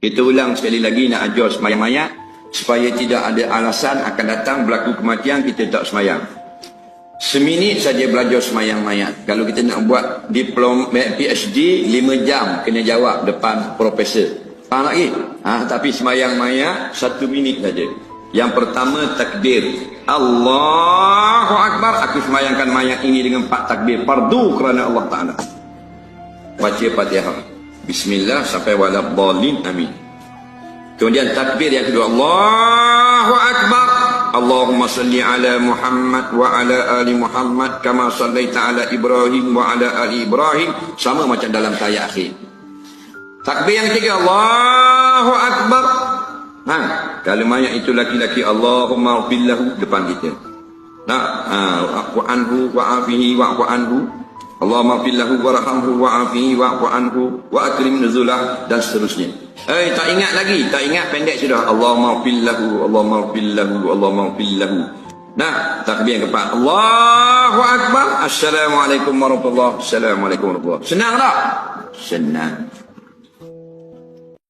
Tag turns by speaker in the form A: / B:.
A: Kita ulang sekali lagi nak ajar semayang mayat supaya tidak ada alasan akan datang berlaku kematian kita tak semayang. Seminit saja belajar semayang mayat. Kalau kita nak buat diploma PhD 5 jam kena jawab depan profesor. Faham lagi? Tapi semayang mayat 1 minit saja. Yang pertama takbir. Allahu Akbar. Aku semayangkan mayat ini dengan 4 takbir. Fardu kerana Allah Ta'ala. Baca Fatihah. Bismillah sampai waladhdallin, amin. Kemudian takbir yang kedua, Allahu Akbar. Allahumma salli ala Muhammad wa ala ali Muhammad kama sallaita ala Ibrahim wa ala ali Ibrahim. Sama macam dalam tayat akhir. Takbir yang ketiga, Allahu Akbar. Kalau mayat itu laki-laki, Allahumma ghfirlahu depan kita. Wa'fu anhu wa'afihi wa'fu anhu. Allahumma ghfirlahu warhamhu wa'afihi wa'fu anhu wa akrim nuzulah, dan seterusnya. Tak ingat lagi, tak ingat, pendek sudah. Allahumma ghfirlahu, Allahumma ghfirlahu, Allahumma ghfirlahu. Takbir yang keempat, Allahu Akbar. Assalamualaikum warahmatullahi wabarakatuh. Assalamualaikum warahmatullahi wabarakatuh. Senang tak? Senang.